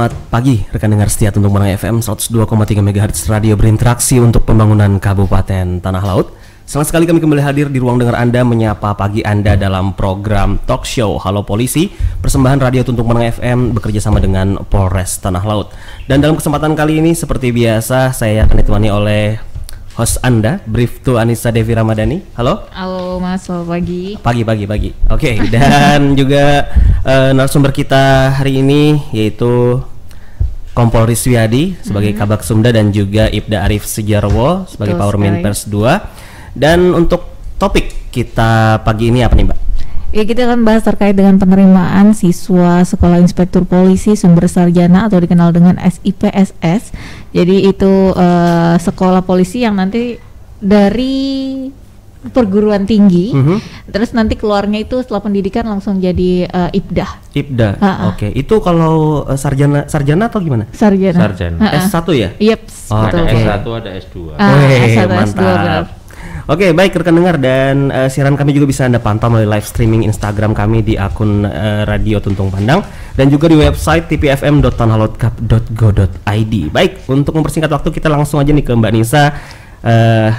Selamat pagi rekan dengar setia Tuntung Panang FM 102,3 MHz Radio berinteraksi untuk pembangunan Kabupaten Tanah Laut. Senang sekali kami kembali hadir di ruang dengar Anda menyapa pagi Anda dalam program talk show Halo Polisi, persembahan Radio Tuntung Panang FM bekerja sama dengan Polres Tanah Laut. Dan dalam kesempatan kali ini seperti biasa saya akan ditemani oleh host Anda, Bribtu Anissa Devi Ramadhani. Halo. Halo Mas, selamat pagi. Pagi. Oke, dan juga narasumber kita hari ini yaitu Kompol Riswiadi sebagai Kabak Sumda dan juga Ibda Arif Sujarwo sebagai Powerman Pers 2. Dan untuk topik kita pagi ini apa nih, Mbak? Ya, kita akan bahas terkait dengan penerimaan siswa Sekolah Inspektur Polisi Sumber Sarjana atau dikenal dengan SIPSS. Jadi itu sekolah polisi yang nanti dari perguruan tinggi, terus nanti keluarnya itu setelah pendidikan langsung jadi IPDA. Oke. Itu kalau sarjana atau gimana? Sarjana. S1 ya? Yep. Ada S1, ada S2. S1, mantap. S2 benar. Oke, baik rekan dengar, dan siaran kami juga bisa Anda pantau melalui live streaming Instagram kami di akun Radio Tuntung Pandang dan juga di website tpfm.tanahalautcup.go.id. Baik, untuk mempersingkat waktu kita langsung aja nih ke Mbak Nisa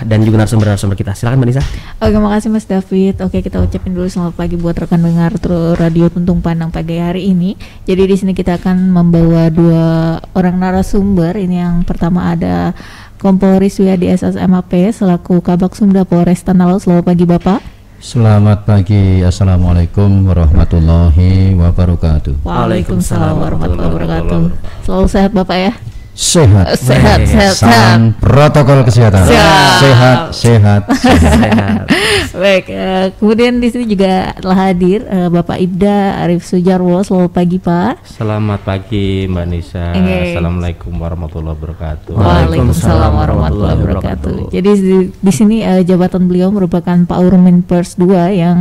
dan juga narasumber kita. Silakan Mbak Nisa. Oke, makasih Mas David. Oke, kita ucapin dulu selamat pagi buat rekan dengar Radio Tuntung Pandang pagi hari ini. Jadi di sini kita akan membawa dua orang narasumber. Ini yang pertama ada Kompol Riswiadi SSMAP selaku Kabak Sumda Polres Tanah Laut. Selamat pagi Bapak. Selamat pagi, Assalamualaikum warahmatullahi wabarakatuh. Waalaikumsalam warahmatullahi wabarakatuh. Selalu sehat Bapak ya? Sehat. Sehat. Protokol kesehatan. Sehat. Baik, kemudian di sini juga telah hadir Bapak Ibda Arif Sujarwo. Selamat pagi Pak. Selamat pagi Mbak Nisa. Assalamualaikum warahmatullahi wabarakatuh. Waalaikumsalam warahmatullahi wabarakatuh. Jadi di sini jabatan beliau merupakan Powerman Pers 2 yang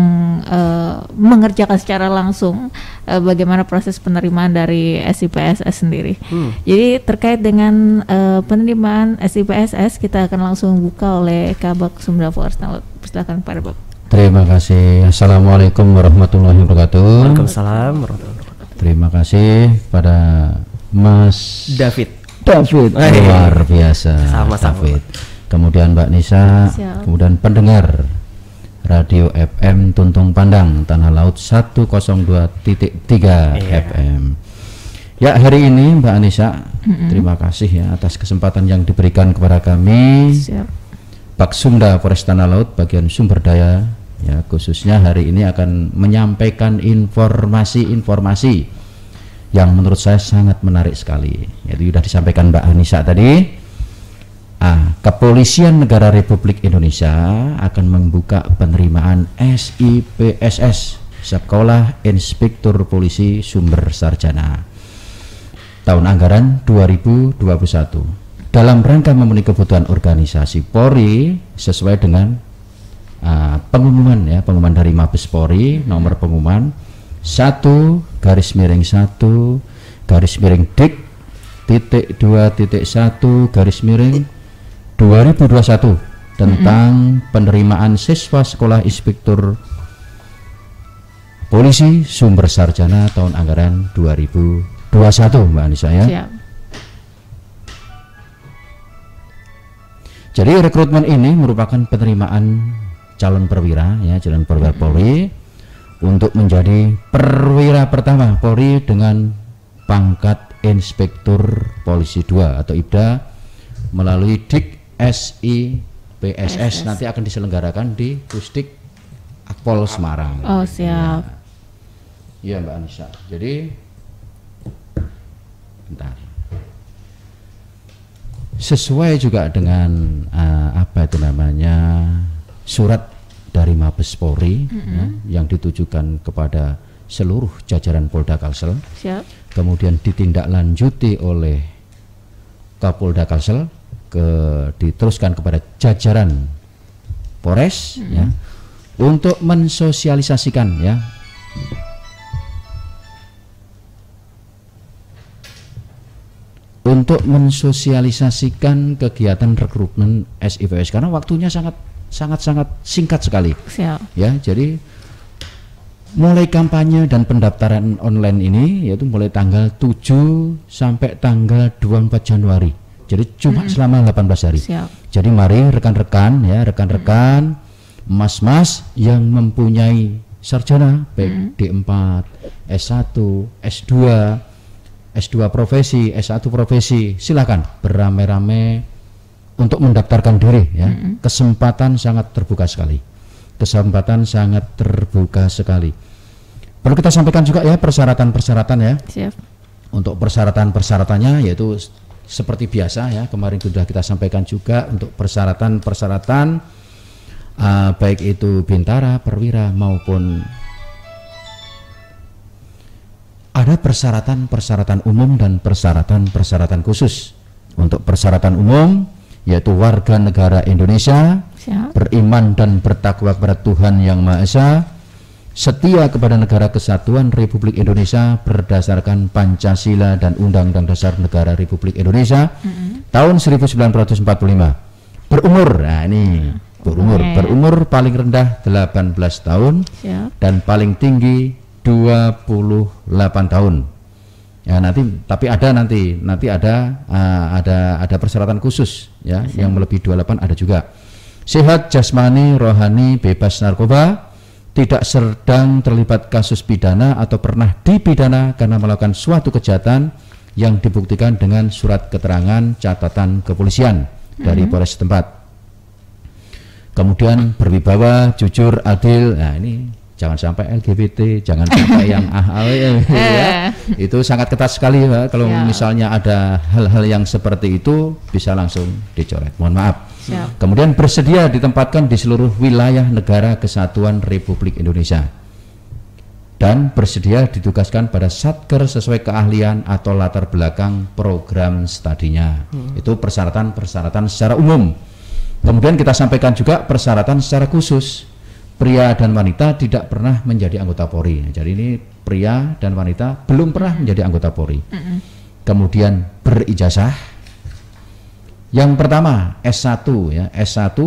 mengerjakan secara langsung bagaimana proses penerimaan dari SIPSS sendiri. Jadi terkait dengan penerimaan SIPSS kita akan langsung buka oleh Kabak Sumda Polres Tanah Laut. Silakan Pak Bapak. Terima kasih. Assalamualaikum warahmatullahi wabarakatuh. Waalaikumsalam warahmatullahi wabarakatuh. Terima kasih pada Mas David. Luar biasa. Sama-sama. David. Kemudian Mbak Nisa. Siap. Kemudian pendengar Radio FM Tuntung Pandang Tanah Laut 102.3 FM. Ya, hari ini Mbak Anissa, terima kasih ya atas kesempatan yang diberikan kepada kami. Siap. Baksumda Polres Tanah Laut bagian sumber daya ya, khususnya hari ini akan menyampaikan informasi yang menurut saya sangat menarik sekali. Yaitu sudah disampaikan Mbak Anissa tadi. Kepolisian Negara Republik Indonesia akan membuka penerimaan SIPSS Sekolah Inspektur Polisi Sumber Sarjana tahun anggaran 2021 dalam rangka memenuhi kebutuhan organisasi Polri sesuai dengan pengumuman dari Mabes Polri, nomor pengumuman 1/1/dik.2.1/2021 tentang penerimaan siswa sekolah inspektur polisi sumber sarjana tahun anggaran 2021 Mbak Anissa ya. Siap. Jadi rekrutmen ini merupakan penerimaan calon perwira ya, calon perwira Polri untuk menjadi perwira pertama Polri dengan pangkat Inspektur Polisi 2 atau IPDA melalui Dik SIPSS nanti akan diselenggarakan di Pusdik Akpol Semarang. Oh, siap. Iya Mbak Anissa. Jadi bentar. Sesuai juga dengan surat dari Mabes Polri yang ditujukan kepada seluruh jajaran Polda Kalsel. Siap. Kemudian ditindaklanjuti oleh Kapolda Kalsel diteruskan kepada jajaran Polres ya, untuk mensosialisasikan ya kegiatan rekrutmen SIPSS karena waktunya sangat singkat sekali. Siap. Ya, jadi Mulai kampanye dan pendaftaran online ini yaitu mulai tanggal 7 sampai tanggal 24 Januari. Jadi cuma selama 18 hari. Siap. Jadi mari rekan-rekan ya, rekan-rekan mas-mas yang mempunyai sarjana baik D4, S1, S2, S2 profesi, S1 profesi, silakan beramai-ramai untuk mendaftarkan diri ya. Kesempatan sangat terbuka sekali. Kesempatan sangat terbuka sekali. Perlu kita sampaikan juga ya persyaratan-persyaratan ya. Siap. Untuk persyaratan-persyaratannya yaitu seperti biasa ya, kemarin sudah kita sampaikan juga untuk persyaratan-persyaratan baik itu bintara, perwira maupun ada persyaratan-persyaratan umum dan persyaratan-persyaratan khusus. Untuk persyaratan umum yaitu warga negara Indonesia, Siap. beriman dan bertakwa kepada Tuhan Yang Maha Esa, setia kepada Negara Kesatuan Republik Indonesia berdasarkan Pancasila dan Undang-Undang Dasar Negara Republik Indonesia tahun 1945. Berumur, nah ini berumur paling rendah 18 tahun Siap. dan paling tinggi 28 tahun. Ya nanti ada persyaratan khusus ya, yang melebihi 28 ada juga. Sehat jasmani, rohani, bebas narkoba, tidak sedang terlibat kasus pidana atau pernah dipidana karena melakukan suatu kejahatan yang dibuktikan dengan surat keterangan catatan kepolisian dari Polres setempat. Kemudian berwibawa, jujur, adil. Nah ini jangan sampai LGBT, jangan sampai yang ya. Itu sangat ketat sekali ya. Kalau misalnya ada hal-hal yang seperti itu bisa langsung dicoret. Mohon maaf. Siap. Kemudian bersedia ditempatkan di seluruh wilayah Negara Kesatuan Republik Indonesia dan bersedia ditugaskan pada satker sesuai keahlian atau latar belakang program studinya. Itu persyaratan-persyaratan secara umum. Kemudian kita sampaikan juga persyaratan secara khusus. Pria dan wanita tidak pernah menjadi anggota Polri. Jadi ini pria dan wanita belum pernah menjadi anggota Polri. Kemudian berijazah. Yang pertama S1 ya, S1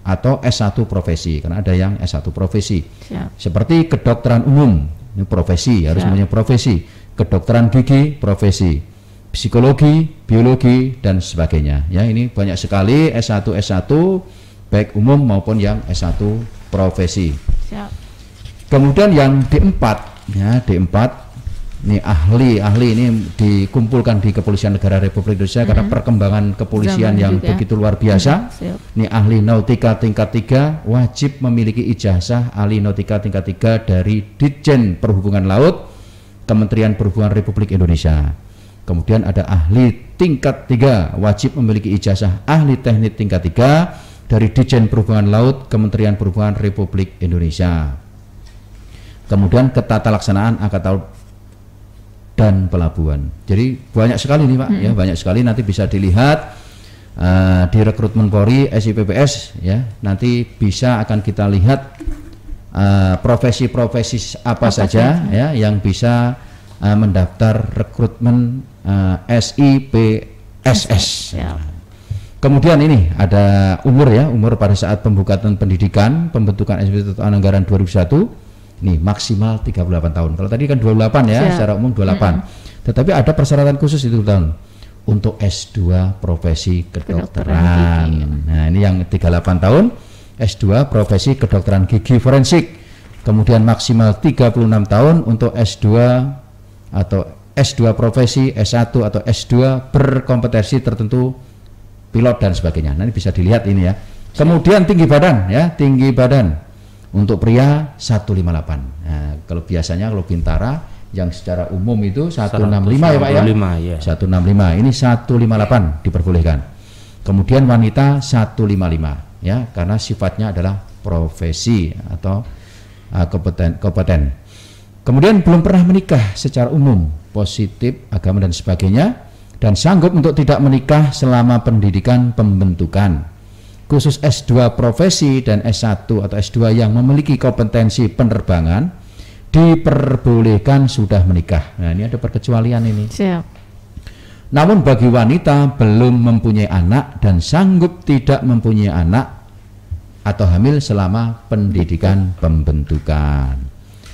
atau S1 profesi, karena ada yang S1 profesi. Siap. Seperti kedokteran umum, ini profesi, harus punya profesi. Kedokteran gigi, profesi. Psikologi, biologi dan sebagainya. Ya, ini banyak sekali S1 baik umum maupun yang S1 profesi. Siap. Kemudian yang D4 ya, D4 ini ahli ini dikumpulkan di Kepolisian Negara Republik Indonesia karena perkembangan kepolisian Zaman yang juga. begitu luar biasa. Ini ahli nautika tingkat 3 wajib memiliki ijazah ahli nautika tingkat 3 dari Ditjen Perhubungan Laut Kementerian Perhubungan Republik Indonesia. Kemudian ada ahli tingkat 3 wajib memiliki ijazah ahli teknik tingkat 3 dari Ditjen Perhubungan Laut Kementerian Perhubungan Republik Indonesia. Kemudian ketatalaksanaan angkatan laut dan pelabuhan. Jadi banyak sekali nih Pak, ya banyak sekali, nanti bisa dilihat di rekrutmen Polri SIPPS ya, nanti akan kita lihat profesi-profesi apa saja ya yang bisa mendaftar rekrutmen SIPSS. Kemudian ini ada umur ya, umur pada saat pembukaan pendidikan pembentukan SIP anggaran 2001 nih maksimal 38 tahun. Kalau tadi kan 28 ya, secara umum 28. Tetapi ada persyaratan khusus itu tahun untuk S2 profesi kedokteran. Nah, ini yang 38 tahun S2 profesi kedokteran gigi forensik. Kemudian maksimal 36 tahun untuk S2 atau S2 profesi S1 atau S2 berkompetensi tertentu pilot dan sebagainya. Nanti bisa dilihat ini ya. Kemudian tinggi badan ya, tinggi badan. Untuk pria 158. Nah, kalau biasanya kalau bintara yang secara umum itu 165 ya Pak ya. 165. Ini 158 diperbolehkan. Kemudian wanita 155 ya, karena sifatnya adalah profesi atau kompeten. Kemudian belum pernah menikah secara umum, positif agama dan sebagainya, dan sanggup untuk tidak menikah selama pendidikan pembentukan. Khusus S2 profesi dan S1 atau S2 yang memiliki kompetensi penerbangan diperbolehkan sudah menikah. Nah, ini ada perkecualian ini. Siap. Namun bagi wanita belum mempunyai anak dan sanggup tidak mempunyai anak atau hamil selama pendidikan pembentukan.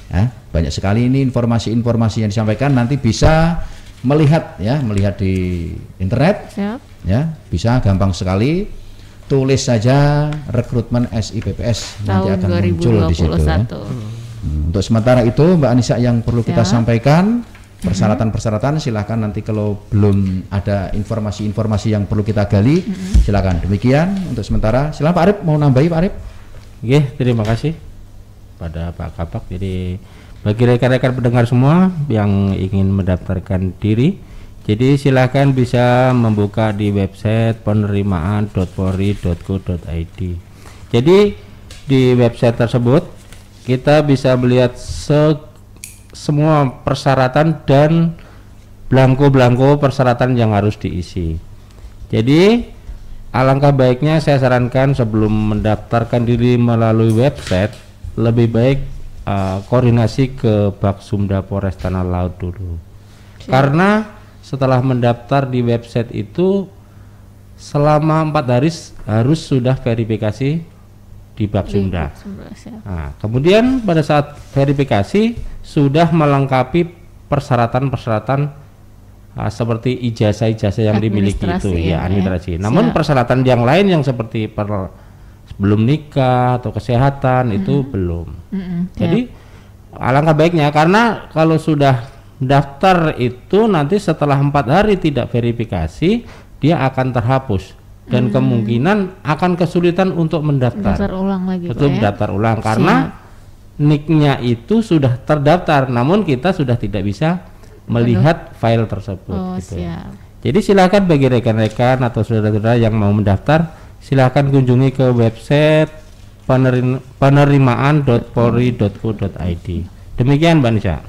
Ya, banyak sekali ini informasi-informasi yang disampaikan, nanti bisa melihat di internet. Siap. Ya, bisa gampang sekali, tulis saja rekrutmen SIPPS, nanti Tahun akan muncul di situ ya. 2021. Untuk sementara itu Mbak Anissa yang perlu kita Siap. sampaikan, persyaratan-persyaratan, silahkan nanti kalau belum ada informasi-informasi yang perlu kita gali, silahkan. Demikian untuk sementara. Silahkan Pak Arif, mau nambahi Pak Arif? Oke, terima kasih pada Pak Kapak. Jadi bagi rekan-rekan pendengar semua yang ingin mendaftarkan diri, jadi silakan bisa membuka di website penerimaan.polri.go.id. Jadi di website tersebut kita bisa melihat semua persyaratan dan belangko-belangko persyaratan yang harus diisi. Jadi alangkah baiknya saya sarankan sebelum mendaftarkan diri melalui website, lebih baik koordinasi ke Baksumda Polres Tanah Laut dulu. Karena setelah mendaftar di website itu selama 4 hari harus sudah verifikasi di Baksumda. Nah, kemudian pada saat verifikasi sudah melengkapi persyaratan-persyaratan seperti ijazah-ijazah yang dimiliki itu administrasi. Namun persyaratan yang lain yang seperti belum nikah atau kesehatan itu belum. Jadi alangkah baiknya, karena kalau sudah daftar itu nanti setelah 4 hari tidak verifikasi dia akan terhapus dan kemungkinan akan kesulitan untuk mendaftar. Daftar ulang lagi. Betul, mendaftar ulang karena nicknya itu sudah terdaftar, namun kita sudah tidak bisa melihat file tersebut. Gitu. Jadi silakan bagi rekan-rekan atau saudara-saudara yang mau mendaftar, silakan kunjungi ke website penerimaan.polri.go.id. Demikian Mbak Nisha.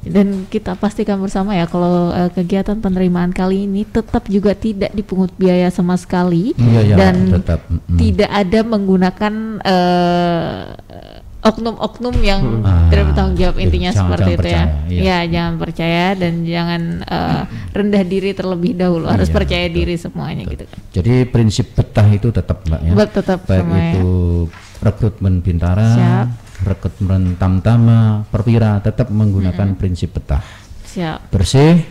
Dan kita pastikan bersama ya kalau kegiatan penerimaan kali ini tetap juga tidak dipungut biaya sama sekali, dan tetap, tidak ada menggunakan oknum-oknum yang tidak bertanggung jawab, intinya seperti itu ya. Ya, jangan percaya dan jangan rendah diri terlebih dahulu, harus percaya diri semuanya gitu kan. Jadi prinsip betah itu tetap Mbak ya. Tetap baik itu rekrutmen Bintara, rekrutmen Tamtama, Perwira, tetap menggunakan prinsip betah. Siap. Bersih,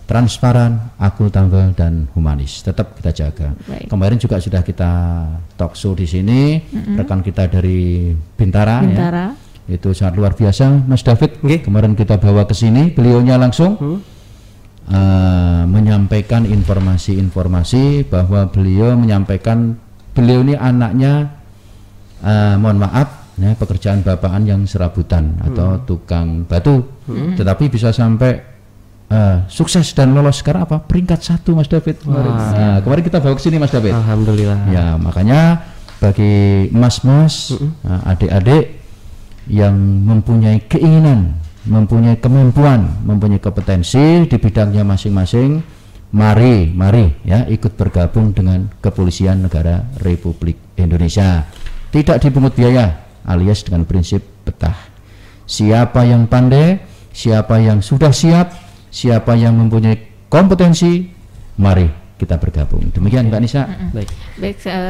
transparan, akuntabel dan humanis. Tetap kita jaga. Baik. Kemarin juga sudah kita talk show di sini, rekan kita dari Bintara. Ya. Itu sangat luar biasa, Mas David. Kemarin kita bawa ke sini, beliaunya langsung menyampaikan informasi-informasi bahwa beliau menyampaikan beliau ini anaknya mohon maaf ya, pekerjaan bapakan yang serabutan atau tukang batu, tetapi bisa sampai sukses dan lolos sekarang apa peringkat 1 Mas David. Kemarin kita bawa ke sini Mas David. Alhamdulillah. Ya, makanya bagi mas-mas, adik-adik yang mempunyai keinginan, mempunyai kemampuan, mempunyai kompetensi di bidangnya masing-masing, mari ya ikut bergabung dengan Kepolisian Negara Republik Indonesia. Tidak dipungut biaya, alias dengan prinsip betah. Siapa yang pandai, siapa yang sudah siap, siapa yang mempunyai kompetensi, mari kita bergabung. Demikian Mbak Nisa. Baik,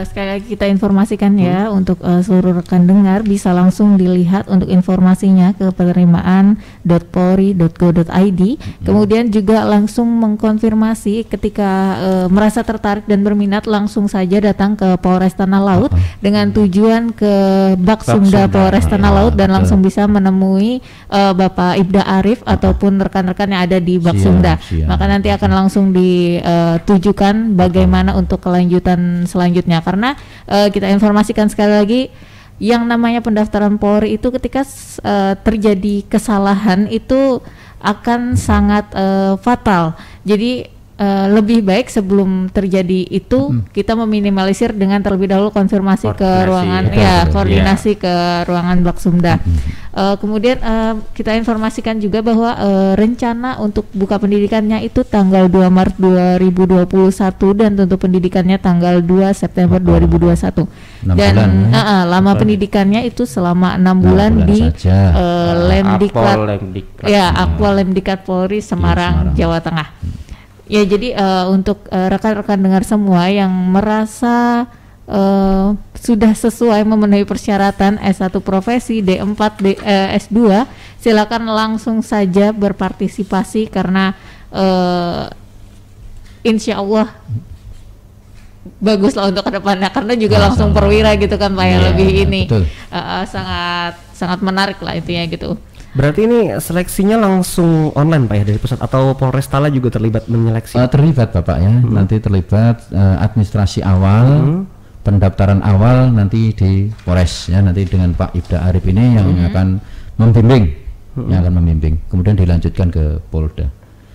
sekali lagi kita informasikan ya untuk seluruh rekan dengar bisa langsung dilihat untuk informasinya ke penerimaan.polri.go.id. Kemudian juga langsung mengkonfirmasi ketika merasa tertarik dan berminat, langsung saja datang ke Polres Tanah Laut dengan tujuan ke Baksumda Polres Tanah Laut dan langsung bisa menemui Bapak Ibda Arif ataupun rekan-rekan yang ada di Baksumda. Maka nanti akan langsung ditujukan bagaimana untuk kelanjutan selanjutnya, karena kita informasikan sekali lagi yang namanya pendaftaran Polri itu ketika terjadi kesalahan itu akan sangat fatal. Jadi lebih baik sebelum terjadi itu kita meminimalisir dengan terlebih dahulu konfirmasi ke ruangan koordinasi ke ruangan Baksumda. Kemudian kita informasikan juga bahwa rencana untuk buka pendidikannya itu tanggal 2 Maret 2021 dan tentu pendidikannya tanggal 2 September 2021. Dan lama pendidikannya itu selama 6 bulan di Lemdiklat Akpol Lemdiklat Polri Semarang, Jawa Tengah. Ya, jadi untuk rekan-rekan dengar semua yang merasa sudah sesuai memenuhi persyaratan S1 profesi, D4, S2, silakan langsung saja berpartisipasi karena insya Allah bagus lah untuk kedepannya, karena juga langsung perwira gitu kan Pak ya, lebih ini sangat menarik lah intinya gitu. Berarti ini seleksinya langsung online Pak ya dari pusat, atau Polrestala juga terlibat menyeleksi? Terlibat Bapak ya, nanti terlibat administrasi awal, pendaftaran awal nanti di Polres ya, nanti dengan Pak Ibda Arif ini yang akan membimbing, kemudian dilanjutkan ke Polda.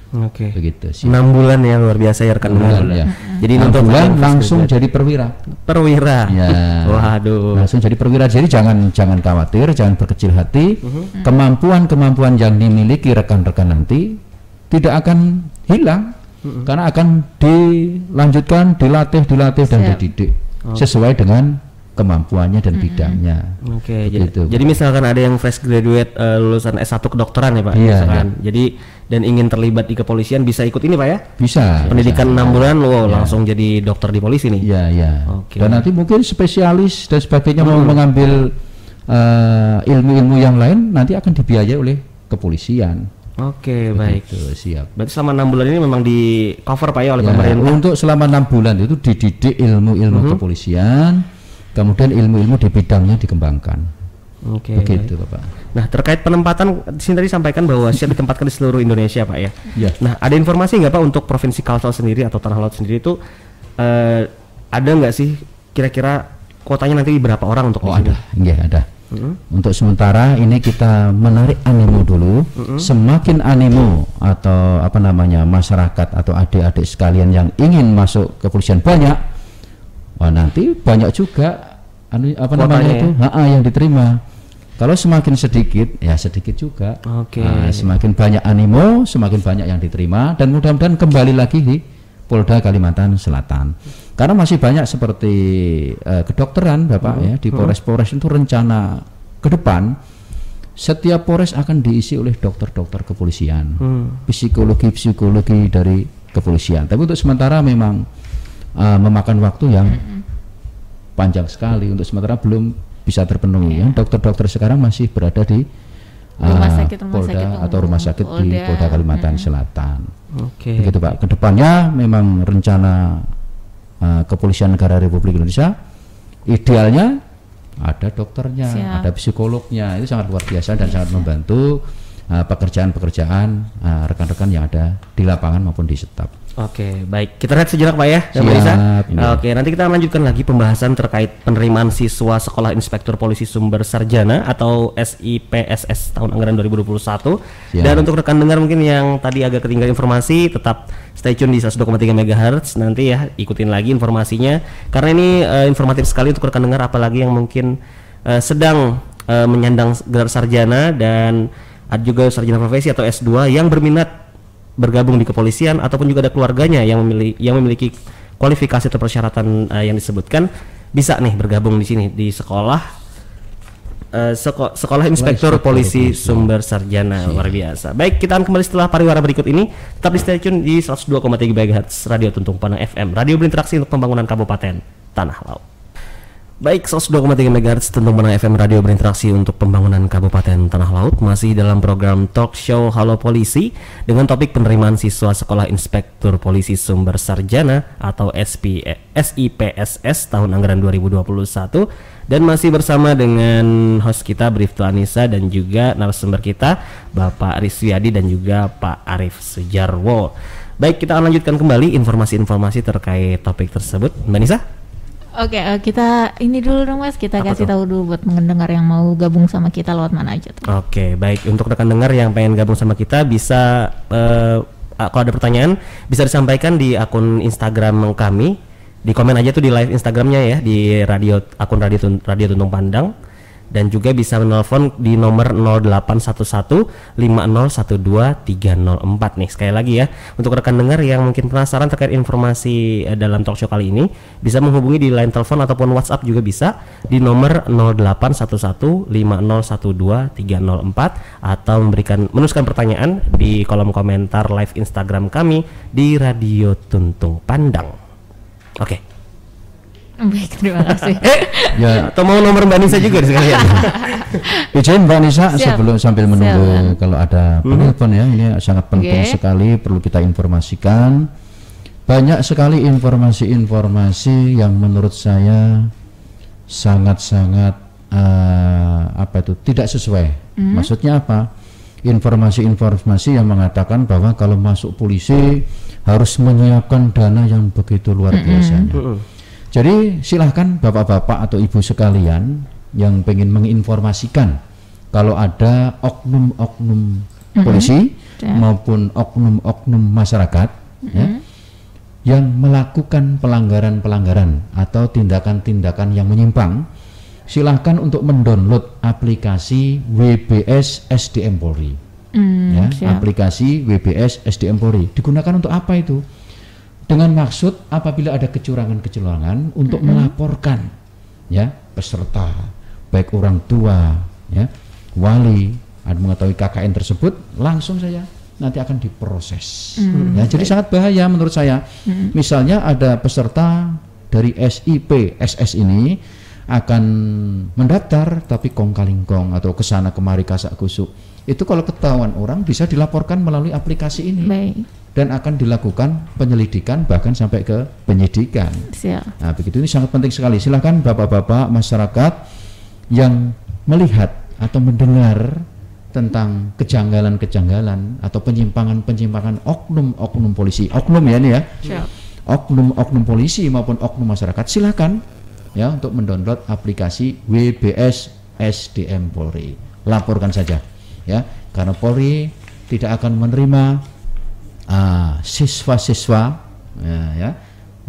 Oke. Begitu sih. 6 bulan ya, luar biasa ya rekan dengar. Ya. Jadi 6 untuk bulan langsung jadi perwira. Perwira. Ya. Waduh. Langsung jadi perwira. Jadi jangan khawatir, jangan berkecil hati. Kemampuan-kemampuan yang dimiliki rekan-rekan nanti tidak akan hilang, karena akan dilanjutkan, dilatih dan dididik sesuai dengan kemampuannya dan bidangnya. Oke, jadi misalkan ada yang fresh graduate lulusan S1 kedokteran ya Pak, misalkan. Jadi dan ingin terlibat di kepolisian bisa ikut ini Pak ya? Bisa. Pendidikan 6 bulan langsung jadi dokter di polisi nih. Iya. Oke. Dan nanti mungkin spesialis dan sebagainya mau mengambil ilmu-ilmu yang lain nanti akan dibiayai oleh kepolisian. Oke, baik. Siap. Berarti selama 6 bulan ini memang di cover Pak ya oleh pemerintah. Untuk selama 6 bulan itu dididik ilmu-ilmu kepolisian, kemudian ilmu-ilmu di bidangnya dikembangkan. Oke. Begitu Bapak. Nah, terkait penempatan di sini tadi sampaikan bahwa siap ditempatkan di seluruh Indonesia Pak ya. Ya. Nah, ada informasi nggak Pak untuk Provinsi Kalsel sendiri atau Tanah Laut sendiri itu ada nggak sih kira-kira kuotanya nanti berapa orang untuk di sini? Ada. Untuk sementara ini kita menarik animo dulu. Semakin animo atau masyarakat atau adik-adik sekalian yang ingin masuk kepolisian banyak, nanti banyak juga yang diterima. Kalau semakin sedikit ya sedikit juga. Oke. Semakin banyak animo, semakin banyak yang diterima, dan mudah-mudahan kembali lagi di Polda Kalimantan Selatan. Karena masih banyak seperti kedokteran Bapak ya, di Polres-Polres itu rencana ke depan setiap Polres akan diisi oleh dokter-dokter kepolisian, psikologi dari kepolisian. Tapi untuk sementara memang memakan waktu yang panjang sekali, untuk sementara belum bisa terpenuhi ya. Dokter-dokter sekarang masih berada di Polda atau rumah sakit di Polda Kalimantan Selatan. Oke. Begitu Pak. Kedepannya memang rencana Kepolisian Negara Republik Indonesia idealnya ada dokternya, ada psikolognya, itu sangat luar biasa dan sangat membantu pekerjaan-pekerjaan rekan-rekan yang ada di lapangan maupun di staf. Oke, baik. Kita lihat sejenak Pak ya, Mbak Isa. Oke, nanti kita lanjutkan lagi pembahasan terkait penerimaan siswa Sekolah Inspektur Polisi Sumber Sarjana atau SIPSS tahun anggaran 2021. Dan untuk rekan dengar mungkin yang tadi agak ketinggalan informasi, tetap stay tune di 102,3 MHz nanti ya, ikutin lagi informasinya karena ini informatif sekali untuk rekan dengar, apalagi yang mungkin sedang menyandang gelar sarjana dan ada juga sarjana profesi atau S2 yang berminat bergabung di kepolisian ataupun juga ada keluarganya yang memiliki kualifikasi atau persyaratan yang disebutkan, bisa nih bergabung di sini di sekolah Inspektur Polisi Sumber Sarjana. Luar biasa. Baik, kita akan kembali setelah pariwara berikut ini. Tetap di stay tune di 102,3 MHz Radio Tuntung Panang FM, radio berinteraksi untuk pembangunan Kabupaten Tanah Laut. Baik, 102,3 MHz Tuntung Panang FM, radio berinteraksi untuk pembangunan Kabupaten Tanah Laut. Masih dalam program Talk Show Halo Polisi dengan topik penerimaan siswa Sekolah Inspektur Polisi Sumber Sarjana atau SIPSS tahun anggaran 2021. Dan masih bersama dengan host kita Briftu Anissa dan juga narasumber kita Bapak Rizwiadi dan juga Pak Arif Sujarwo. Baik, kita akan lanjutkan kembali informasi-informasi terkait topik tersebut. Mbak Nisa? Oke, kita ini dulu dong Mas, kita kasih tahu dulu buat pendengar yang mau gabung sama kita lewat mana aja tuh. Oke, baik, untuk rekan dengar yang pengen gabung sama kita bisa kalau ada pertanyaan bisa disampaikan di akun Instagram kami, di komen aja tuh di live Instagramnya ya, di akun radio Tuntung Pandang. Dan juga bisa menelpon di nomor 0811 5012 304 nih. Sekali lagi ya, untuk rekan dengar yang mungkin penasaran terkait informasi dalam talk show kali ini, bisa menghubungi di line telepon ataupun WhatsApp juga bisa di nomor 0811 5012 304 atau menuliskan pertanyaan di kolom komentar live Instagram kami di Radio Tuntung Pandang. Oke. Baik, terima kasih. Ya, Atau mau nomor Mbak Nisa juga sekalian? izin Mbak Nisa Siap. sebelum sambil menunggu kalau ada penelpon ya, ini sangat penting Oke. sekali perlu kita informasikan. Banyak sekali informasi-informasi yang menurut saya sangat-sangat apa itu tidak sesuai. Maksudnya apa? Informasi-informasi yang mengatakan bahwa kalau masuk polisi harus menyiapkan dana yang begitu luar biasanya. Jadi silahkan bapak-bapak atau ibu sekalian yang pengen menginformasikan kalau ada oknum-oknum polisi maupun oknum-oknum masyarakat ya, yang melakukan pelanggaran-pelanggaran atau tindakan-tindakan yang menyimpang, silahkan untuk mendownload aplikasi WBS SDM Polri. Ya, aplikasi WBS SDM Polri digunakan untuk apa itu? Dengan maksud apabila ada kecurangan-kecurangan untuk melaporkan ya peserta, baik orang tua, ya, wali, ada mengetahui KKN tersebut, langsung saja nanti akan diproses. Ya, jadi sangat bahaya menurut saya. Misalnya ada peserta dari SIP SS ini akan mendaftar tapi kong kalingkong atau kesana kemari kasak kusuk. Itu kalau ketahuan orang bisa dilaporkan melalui aplikasi ini. Baik. Dan akan dilakukan penyelidikan bahkan sampai ke penyidikan. Siap. Nah, begitu ini sangat penting sekali. Silakan bapak-bapak masyarakat yang melihat atau mendengar tentang kejanggalan-kejanggalan atau penyimpangan-penyimpangan oknum-oknum polisi, oknum ya ini ya, Siap. oknum-oknum polisi maupun oknum masyarakat, silakan ya untuk mendownload aplikasi WBS SDM Polri. Laporkan saja ya, karena Polri tidak akan menerima siswa-siswa ya,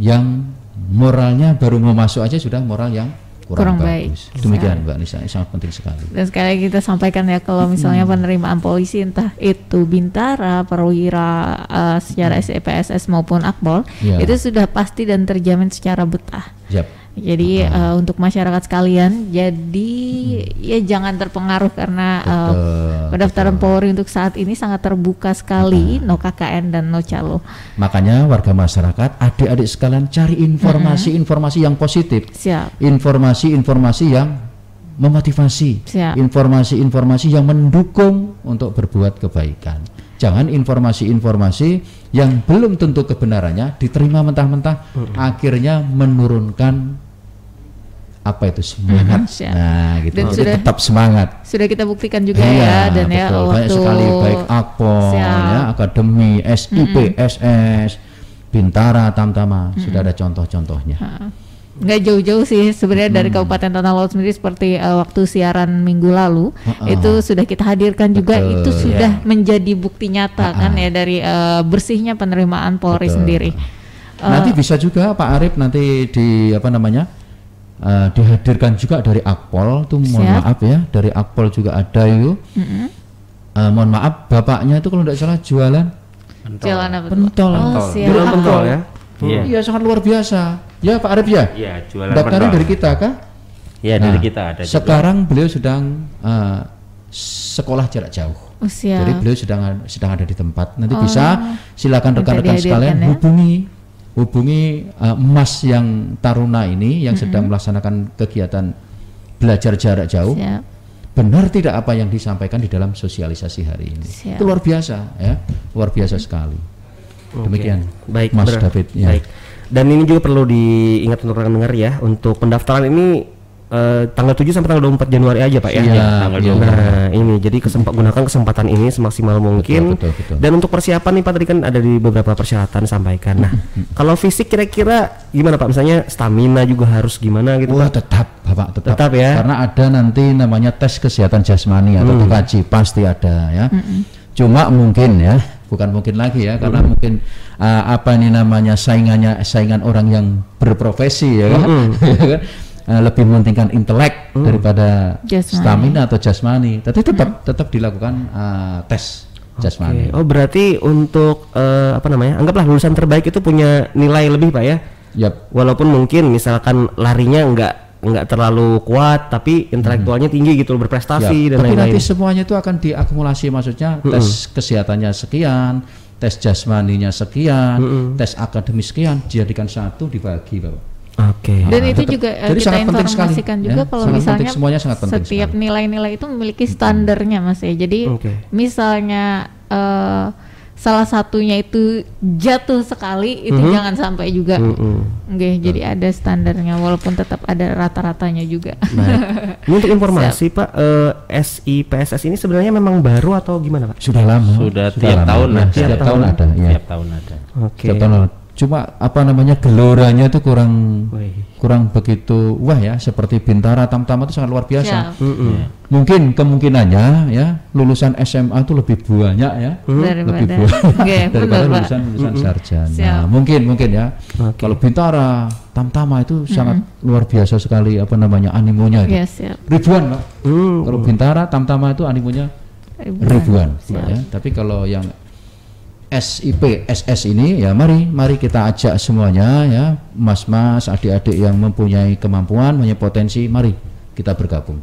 yang moralnya baru mau masuk aja sudah moral yang kurang bagus. baik. Demikian Mbak Nisa, sangat penting sekali. Dan sekali lagi kita sampaikan ya, kalau misalnya penerimaan polisi entah itu bintara, perwira secara SEPSS maupun akpol, Ya. itu sudah pasti dan terjamin secara betah. Siap. Jadi untuk masyarakat sekalian, jadi ya jangan terpengaruh karena pendaftaran Polri untuk saat ini sangat terbuka sekali, no KKN dan no calo. Makanya warga masyarakat, adik-adik sekalian cari informasi-informasi yang positif, Siap. informasi-informasi yang memotivasi, Siap. informasi-informasi yang mendukung untuk berbuat kebaikan. Jangan informasi-informasi yang belum tentu kebenarannya diterima mentah-mentah, akhirnya menurunkan apa itu semangat. Siap. Nah, gitu. Dan Jadi sudah- tetap semangat. Sudah kita buktikan juga Iya, ya, dan ya betul. Banyak waktu sekali baik Akpol, Siap. ya, Akademi, SIP, SS, Bintara, Tamtama, sudah ada contoh-contohnya. nggak jauh-jauh sih sebenarnya dari Kabupaten Tanah Laut sendiri, seperti waktu siaran minggu lalu itu sudah kita hadirkan juga. Betul, Itu sudah ya. menjadi bukti nyata kan ya dari bersihnya penerimaan Polri Betul. sendiri. Nanti bisa juga Pak Arif nanti di apa namanya dihadirkan juga dari Akpol tuh, mohon Siap. maaf ya, dari Akpol juga ada itu. Mohon maaf bapaknya itu kalau tidak salah jualan Jalan apa tuh? pentol. Oh, siap. Jualan pentol ya. Iya. Iya, sangat luar biasa. Ya Pak Arif ya. Iya, jualan Daftarnya pentol. dari kita kah? Iya, dari Nah, kita ada juga. sekarang beliau sedang sekolah jarak jauh. Oh, siap. Jadi beliau sedang ada di tempat. Nanti bisa silakan Bisa rekan-rekan dihadirkan sekalian ya. hubungi Mas yang taruna ini yang sedang melaksanakan kegiatan belajar jarak jauh. Siap. Benar tidak apa yang disampaikan di dalam sosialisasi hari ini? Siap. Itu luar biasa ya, luar biasa sekali. Demikian, Baik, Mas benar. David. Ya. Baik. Dan ini juga perlu diingat untuk rekan dengar ya, untuk pendaftaran ini tanggal 7 sampai tanggal 24 Januari aja Pak ya. Iya, tanggal iya. 24. Nah ini jadi gunakan kesempatan ini semaksimal mungkin. betul. Dan untuk persiapan nih Pak, tadi kan ada di beberapa persyaratan sampaikan. Nah kalau fisik kira-kira gimana Pak? Misalnya stamina juga harus gimana gitu Wah, Pak? tetap Bapak, Tetap ya. Karena ada nanti namanya tes kesehatan jasmani atau TKJ, pasti ada ya. Cuma mungkin ya, bukan mungkin lagi ya, karena mungkin apa ini namanya saingan orang yang berprofesi ya kan. Ya kan? Lebih mementingkan intelek daripada Jasmani. stamina atau jasmani. Tapi tetap dilakukan tes jasmani. Oke. Oh berarti untuk apa namanya? Anggaplah lulusan terbaik itu punya nilai lebih Pak ya. Yap. Walaupun mungkin misalkan larinya nggak terlalu kuat, tapi intelektualnya tinggi gitu, berprestasi Ya, dan tapi lain-lain. nanti semuanya itu akan diakumulasi, maksudnya tes kesehatannya sekian, tes jasmaninya sekian, tes akademis sekian, dijadikan satu dibagi Bapak. Oke. Dan itu tetap- juga jadi kita sangat penting sekali, informasikan ya. juga kalau Sangat misalnya penting, semuanya sangat penting setiap sekali. nilai-nilai itu memiliki standarnya Mas ya. Jadi Oke. misalnya salah satunya itu jatuh sekali itu jangan sampai juga. Oke, jadi ada standarnya walaupun tetap ada rata-ratanya juga. Baik. Ini untuk informasi Pak, SIPSS ini sebenarnya memang baru atau gimana Pak? Sudah lama. Sudah tiap lama. tahun Ya, ada. setiap tahun ada. Ya. Tiap tahun ada. Oke. Setiap tahun ada. Cuma apa namanya geloranya itu Wih. kurang begitu wah ya, seperti Bintara, Tamtama itu sangat luar biasa. Siap. Mm-mm. Mungkin kemungkinannya ya lulusan SMA itu lebih banyak ya, lebih Daripada banyak Oke, daripada benar, Pak. lulusan sarjana. Siap. Mungkin ya. Oke. Kalau Bintara, Tamtama itu sangat luar biasa sekali apa namanya animonya gitu. Ya, siap. Ribuan Pak. Hmm. Kalau Bintara, Tamtama itu animonya ribuan ya. Tapi kalau yang SIP, SS ini ya mari kita ajak semuanya ya, mas-mas, adik-adik yang mempunyai kemampuan, punya potensi, mari kita bergabung.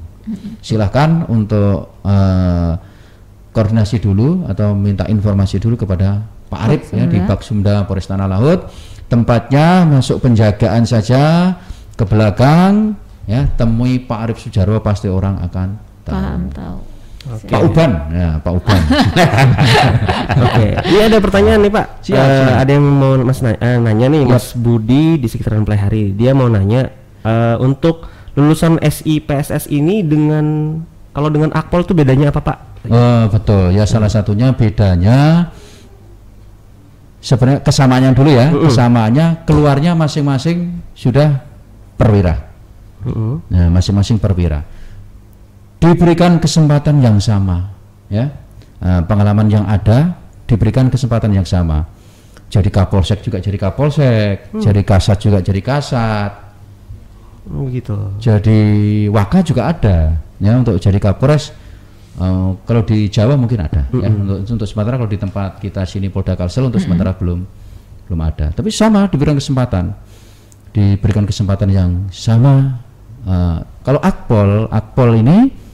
Silahkan untuk koordinasi dulu atau minta informasi dulu kepada Pak Arif ya di Baksumda Polres Tanah Laut. Tempatnya masuk penjagaan saja ke belakang ya, temui Pak Arif Sujarwo, pasti orang akan tahu. Paham tahu. Pak Uban ya, Pak Uban. Oke, ini ada pertanyaan nih Pak. Siap. Ada yang mau Mas nanya nih, Mas Budi di sekitaran Plehari. Dia mau nanya untuk lulusan SIPSS ini kalau dengan Akpol itu bedanya apa Pak? Betul ya, salah satunya bedanya sebenarnya kesamaannya dulu ya. Kesamaannya keluarnya masing-masing sudah perwira. Nah, masing-masing perwira diberikan kesempatan yang sama ya, pengalaman yang ada diberikan kesempatan yang sama. Jadi Kapolsek juga jadi Kapolsek, jadi Kasat juga jadi Kasat, Gitu. jadi Waka juga ada ya untuk jadi Kapolres. Kalau di Jawa mungkin ada ya, untuk sementara kalau di tempat kita sini Polda Kalsel untuk sementara belum ada, tapi sama diberikan kesempatan yang sama. Kalau Akpol ini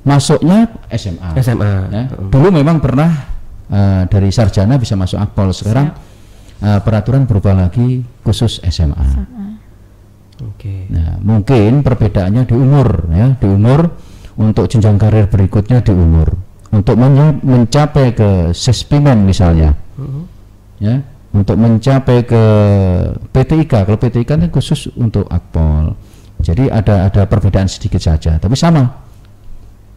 masuknya SMA. Ya. Dulu memang pernah dari sarjana bisa masuk Akpol, sekarang peraturan berubah lagi khusus SMA. Oke. Nah, mungkin perbedaannya di umur ya, di umur untuk jenjang karir berikutnya di umur. Untuk mencapai ke Sespimen misalnya. Ya, untuk mencapai ke PTIK. Kalau PTIK kan khusus untuk Akpol. Jadi ada perbedaan sedikit saja, tapi sama.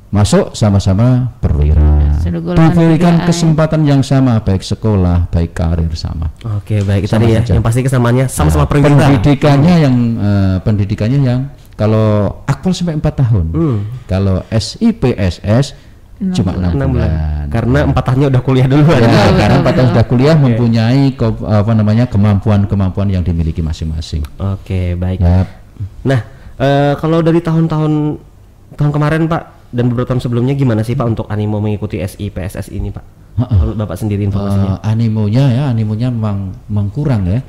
Masuk sama-sama perwira, Sudah golongan diberikan 3A. kesempatan yang sama, baik sekolah, baik karir sama. Oke, baik Sama tadi ya. saja. Yang pasti kesamaannya sama-sama Nah, perwira. pendidikannya yang kalau Akpol sampai 4 tahun, kalau SIPSS cuma 6 6 bulan. bulan. Karena 4 tahunnya udah kuliah duluan. Ya, karena 4 tahun sudah kuliah mempunyai kemampuan yang dimiliki masing-masing. Oke, baik. Ya, Nah, kalau dari tahun kemarin Pak dan beberapa tahun sebelumnya gimana sih Pak untuk animo mengikuti SIPSS ini Pak? Kalau Bapak sendiri informasinya. animonya memang kurang ya,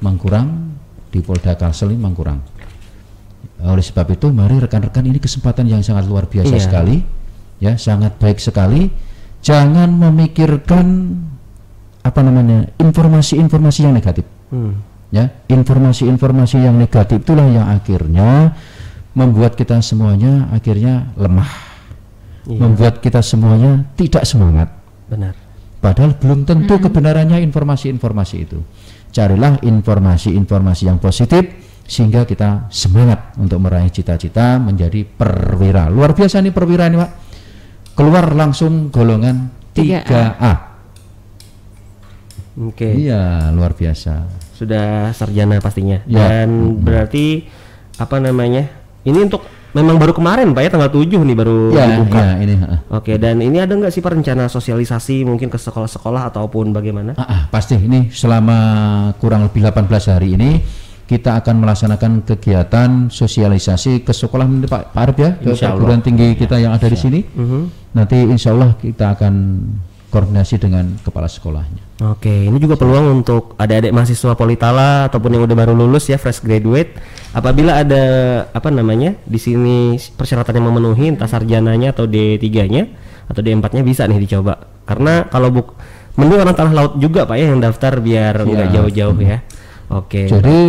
mengkurang di Polda Kalsel ini mengkurang. Oleh sebab itu mari rekan-rekan, ini kesempatan yang sangat luar biasa Iya. sekali ya, sangat baik sekali. Jangan memikirkan informasi-informasi yang negatif ya. Informasi-informasi yang negatif itulah yang akhirnya membuat kita semuanya akhirnya lemah, membuat kita semuanya tidak semangat. Benar. Padahal belum tentu kebenarannya informasi-informasi itu. Carilah informasi-informasi yang positif sehingga kita semangat untuk meraih cita-cita menjadi perwira. Luar biasa nih perwira ini Pak. Keluar langsung golongan 3A. Oke. Iya, luar biasa. Sudah sarjana pastinya. Ya. Dan berarti ini untuk memang baru kemarin Pak ya, tanggal 7 nih baru dibuka. Ya, ini. Oke, dan ini ada nggak sih Pak rencana sosialisasi mungkin ke sekolah-sekolah ataupun bagaimana? Pasti ini selama kurang lebih 18 hari ini kita akan melaksanakan kegiatan sosialisasi ke sekolah Pak Arif ya, ke perguruan tinggi kita yang ada di sini. Nanti insya Allah kita akan koordinasi dengan kepala sekolahnya. Oke, ini juga peluang untuk adik-adik mahasiswa Politala ataupun yang udah baru lulus ya, fresh graduate. Apabila ada di sini persyaratan yang memenuhi entah sarjananya atau D3-nya atau D4-nya bisa nih dicoba. Karena kalau mending orang tanah laut juga Pak ya yang daftar biar nggak jauh-jauh ya. Oke. Jadi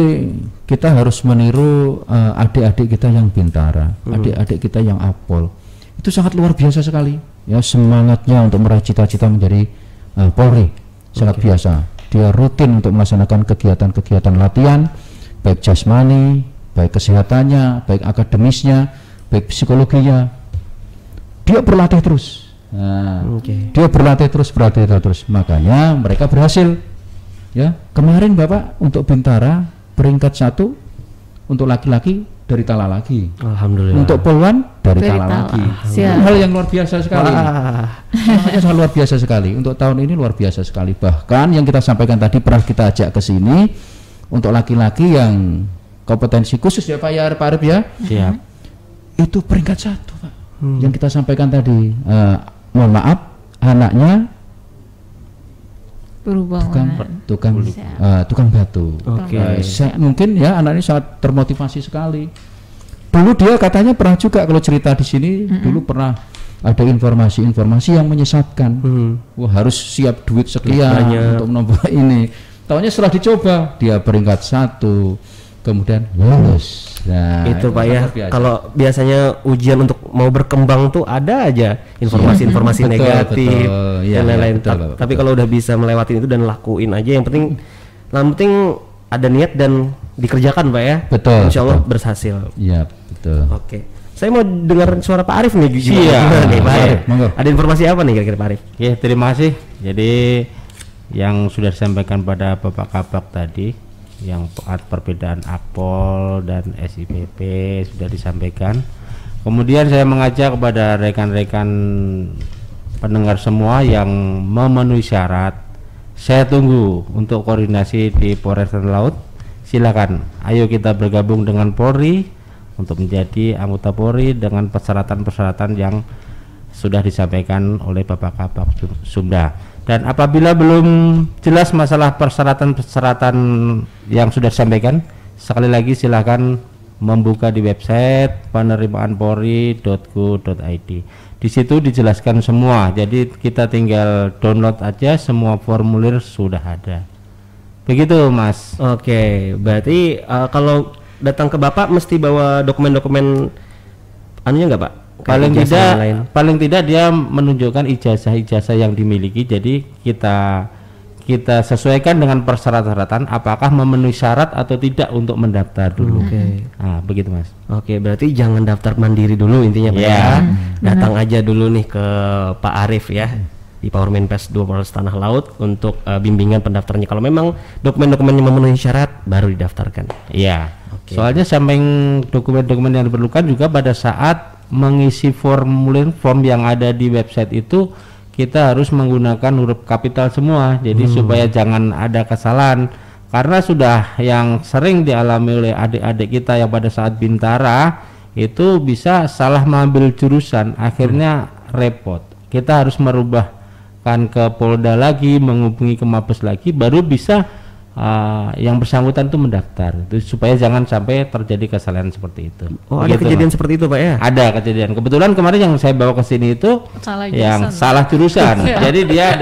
kita harus meniru adik-adik kita yang Bintara, adik-adik kita yang Apol. Itu sangat luar biasa sekali. Ya, semangatnya untuk meraih cita-cita menjadi Polri sangat biasa. Dia rutin untuk melaksanakan kegiatan-kegiatan latihan, baik jasmani, baik kesehatannya, baik akademisnya, baik psikologinya. Dia berlatih terus. Nah, dia berlatih terus. Makanya mereka berhasil. Ya, kemarin Bapak untuk Bintara peringkat 1 untuk laki-laki dari Tala lagi. Alhamdulillah. Untuk Polwan dari Tala lagi. Hal yang luar biasa sekali. Semuanya sangat luar biasa sekali. Untuk tahun ini luar biasa sekali. Bahkan yang kita sampaikan tadi pernah kita ajak ke sini untuk laki-laki yang kompetensi khusus ya Pak ya, Pak Arif ya. Siap. Itu peringkat 1 Pak. Yang kita sampaikan tadi. Mohon maaf, anaknya tukang batu. Mungkin ya anak ini sangat termotivasi sekali. Dulu dia katanya pernah juga kalau cerita di sini dulu pernah ada informasi-informasi yang menyesatkan. Wah, harus siap duit sekian untuk menambah ini. Tahunya setelah dicoba dia peringkat 1, kemudian lulus. Nah, itu Pak ya, kalau biasanya ujian untuk mau berkembang tuh ada aja informasi-informasi negatif dan lain-lain. Tapi kalau udah bisa melewati itu dan lakuin aja, yang penting ada niat dan dikerjakan Pak ya. Betul. Insya Allah berhasil. Iya, betul. Oke. Saya mau dengar suara Pak Arif nih. Iya. Nih Pak Arif. Ada informasi apa nih kira-kira Pak Arif? Ya, terima kasih. Jadi yang sudah disampaikan pada Bapak Kabak tadi, yang perbedaan Apol dan SIPP sudah disampaikan. Kemudian saya mengajak kepada rekan-rekan pendengar semua yang memenuhi syarat, saya tunggu untuk koordinasi di Polres Tanah Laut. Silakan, ayo kita bergabung dengan Polri untuk menjadi anggota Polri dengan persyaratan-persyaratan yang sudah disampaikan oleh Bapak Kabak Sumda. Dan apabila belum jelas masalah persyaratan-persyaratan yang sudah disampaikan, sekali lagi silakan membuka di website penerimaanpolri.go.id. Di situ dijelaskan semua. Jadi kita tinggal download aja, semua formulir sudah ada. Begitu, Mas. Oke, berarti kalau datang ke Bapak mesti bawa dokumen-dokumen anunya enggak, Pak? Paling tidak dia menunjukkan ijazah yang dimiliki. Jadi kita sesuaikan dengan persyaratan apakah memenuhi syarat atau tidak untuk mendaftar dulu. Nah, begitu Mas. Oke, berarti jangan daftar mandiri dulu intinya Pak ya. Datang aja dulu nih ke Pak Arif ya di Powerman-Pes 2 Polres Tanah Laut untuk bimbingan pendaftarannya. Kalau memang dokumen-dokumennya memenuhi syarat baru didaftarkan. Iya. Soalnya samping dokumen-dokumen yang diperlukan juga pada saat mengisi form yang ada di website itu kita harus menggunakan huruf kapital semua. Jadi supaya jangan ada kesalahan, karena sudah yang sering dialami oleh adik-adik kita yang pada saat Bintara itu bisa salah mengambil jurusan, akhirnya repot. Kita harus merubahkan ke Polda lagi, menghubungi ke Mabes lagi, baru bisa yang bersangkutan itu mendaftar, itu supaya jangan sampai terjadi kesalahan seperti itu. Oh, ada kejadian seperti itu Pak ya? Ada kejadian. Kebetulan kemarin yang saya bawa ke sini itu salah jurusan. Jadi dia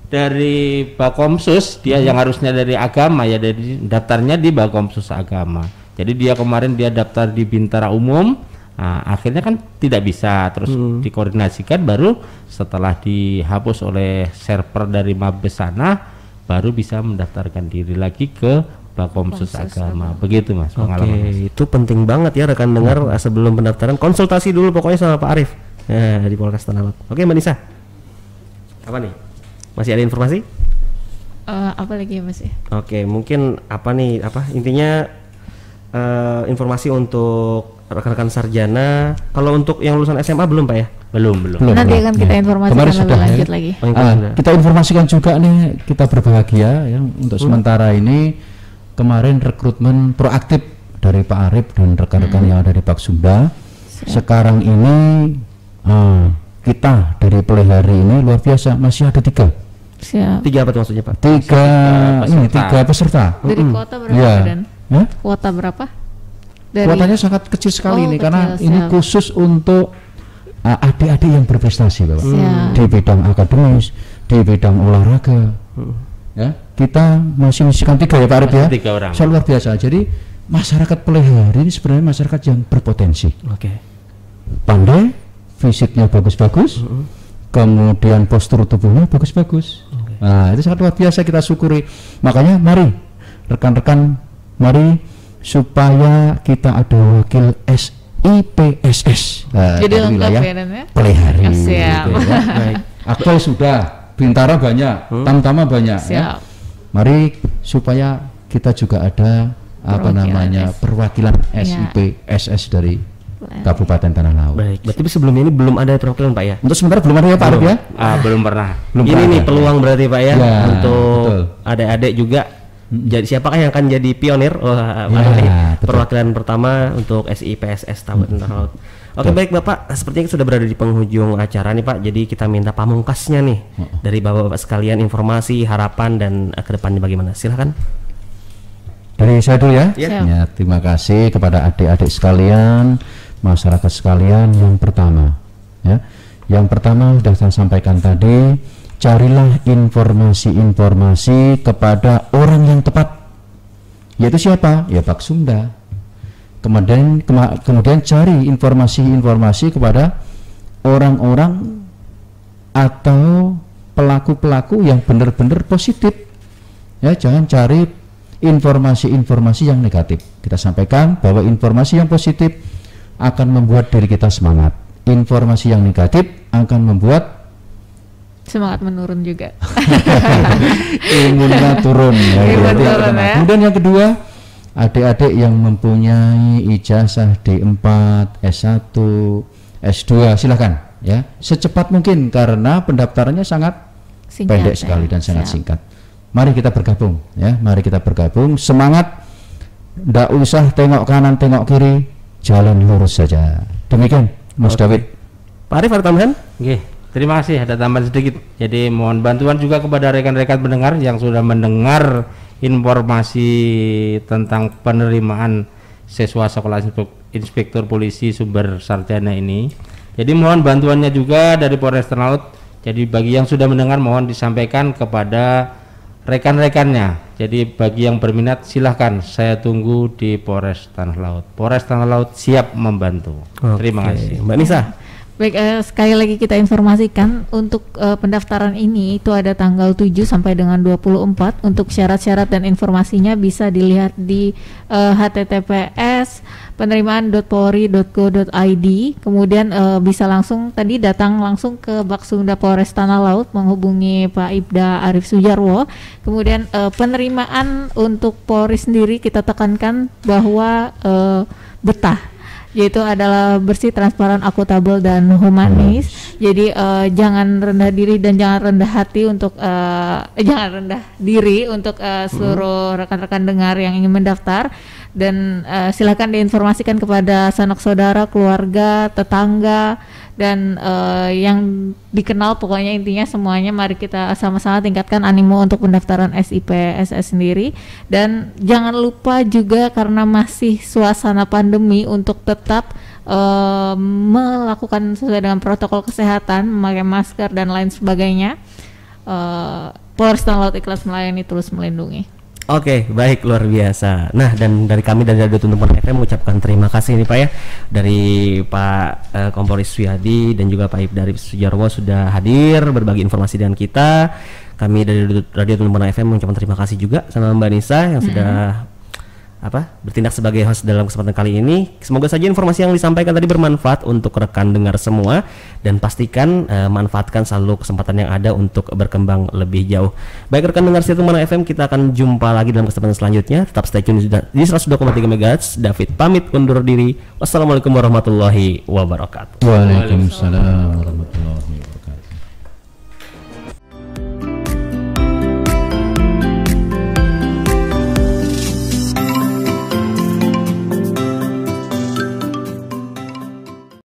dari Bakomsus, dia yang harusnya dari agama ya, dari daftarnya di Bakomsus agama. Jadi dia kemarin dia daftar di Bintara umum. Nah, akhirnya kan tidak bisa, terus dikoordinasikan, baru setelah dihapus oleh server dari Mabes sana baru bisa mendaftarkan diri lagi ke Bakomsus agama. Begitu Mas pengalaman. Oke, itu penting banget ya rekan dengar, sebelum pendaftaran konsultasi dulu pokoknya sama Pak Arif di Polres Tanah Laut. Oke Mbak Nisa, apa nih, masih ada informasi? Apa lagi ya Mas ya? Oke, mungkin intinya informasi untuk rekan-rekan sarjana. Kalau untuk yang lulusan SMA belum Pak ya? Belum. Nanti akan kita informasikan lebih lanjut lagi. Kita informasikan juga nih, kita berbahagia ya untuk sementara ini kemarin rekrutmen proaktif dari Pak Arif dan rekan-rekan yang ada di Pak Sumba. Sekarang ini kita dari pelihari ini luar biasa, masih ada 3. Siap. 3 apa tuh maksudnya Pak? 3 peserta. Dari kuota berapa dan? Kuota berapa? Kuotanya sangat kecil sekali ini karena ini khusus untuk adik-adik yang berprestasi Bapak. Di bidang akademis, di bidang olahraga. Ya. kita masih menyisikan 3 ya Pak Arif ya. 3 orang. Luar biasa. Jadi masyarakat Pelehari ini sebenarnya masyarakat yang berpotensi. Oke. Pandai, fisiknya bagus-bagus, kemudian postur tubuhnya bagus-bagus. Nah, itu sangat luar biasa, kita syukuri. Makanya mari rekan-rekan, mari supaya kita ada wakil SIPSS. Jadi lengkap ya Dan ya. Pelehari. Siap. Gitu, ya. Baik. Akpol sudah, Bintara banyak, Tamtama banyak. Ya. Mari supaya kita juga ada perwakilan SIPSS dari Kabupaten Tanah Laut. Baik, berarti sebelumnya ini belum ada perwakilan Pak ya? Untuk sementara belum ada ya Pak Arif ya? Belum pernah. Ini nih peluang berarti Pak ya, untuk betul. adik-adik juga. Jadi siapakah yang akan jadi pionir? Perwakilan pertama untuk SIPSS Kabupaten Tanah Laut. Oke, baik Bapak, sepertinya sudah berada di penghujung acara nih Pak. Jadi kita minta pamungkasnya nih dari Bapak-bapak sekalian, informasi, harapan dan ke depannya bagaimana? Silahkan. Dari saya dulu ya. Ya. Terima kasih kepada adik-adik sekalian, masyarakat sekalian. Yang pertama sudah saya sampaikan tadi, carilah informasi-informasi kepada orang yang tepat, yaitu siapa? Ya Pak Sumda. Kemudian cari informasi-informasi kepada orang-orang atau pelaku-pelaku yang benar-benar positif. Ya, jangan cari informasi-informasi yang negatif. Kita sampaikan bahwa informasi yang positif akan membuat diri kita semangat. Informasi yang negatif akan membuat semangat menurun juga. Imunnya turun. Ya. Kemudian yang kedua, adik-adik yang mempunyai ijazah D4, S1, S2, silakan ya, secepat mungkin karena pendaftarannya sangat pendek sekali dan sangat singkat. Mari kita bergabung ya, mari kita bergabung, semangat, ndak usah tengok kanan tengok kiri, jalan lurus saja. Demikian Mas David. Pak Arif ada tambahan? Oke, terima kasih, ada tambahan sedikit. Jadi mohon bantuan juga kepada rekan-rekan pendengar yang sudah mendengar informasi tentang penerimaan siswa sekolah inspektur polisi Sumber Sarjana ini. Jadi mohon bantuannya juga dari Polres Tanah Laut. Jadi bagi yang sudah mendengar mohon disampaikan kepada rekan-rekannya. Jadi bagi yang berminat silahkan, saya tunggu di Polres Tanah Laut. Polres Tanah Laut siap membantu. Terima kasih. Mbak Nisa. Baik, sekali lagi kita informasikan untuk pendaftaran ini itu ada tanggal 7 sampai dengan 24. Untuk syarat-syarat dan informasinya bisa dilihat di https penerimaan.polri.go.id. Kemudian bisa langsung tadi datang langsung ke Baksumda Polres Tanah Laut, menghubungi Pak Ibda Arif Sujarwo. Kemudian penerimaan untuk Polri sendiri kita tekankan bahwa betah, yaitu adalah bersih, transparan, akuntabel dan humanis. Jadi jangan rendah diri dan jangan rendah hati untuk seluruh rekan-rekan dengar yang ingin mendaftar. Dan silakan diinformasikan kepada sanak saudara, keluarga, tetangga, dan yang dikenal, pokoknya intinya semuanya. Mari kita sama-sama tingkatkan animo untuk pendaftaran SIPSS sendiri. Dan jangan lupa juga karena masih suasana pandemi untuk tetap melakukan sesuai dengan protokol kesehatan, memakai masker dan lain sebagainya. Polres Tanah Laut ikhlas melayani, terus melindungi. Oke, baik, luar biasa. Nah, dan dari kami dari Radio Tuntuman FM mengucapkan terima kasih nih Pak ya, dari Pak Kompolres Suyadi dan juga Pak Ibda Arif Sujarwo sudah hadir berbagi informasi dengan kita. Kami dari Radio Tuntuman FM mengucapkan terima kasih juga sama Mbak Nisa yang sudah bertindak sebagai host dalam kesempatan kali ini. Semoga saja informasi yang disampaikan tadi bermanfaat untuk rekan dengar semua, dan pastikan manfaatkan selalu kesempatan yang ada untuk berkembang lebih jauh. Baik rekan dengar setia Tuntuman FM, kita akan jumpa lagi dalam kesempatan selanjutnya. Tetap stay tune di 102,3 MHz. David pamit undur diri. Wassalamualaikum warahmatullahi wabarakatuh. Waalaikumsalam warahmatullahi wabarakatuh.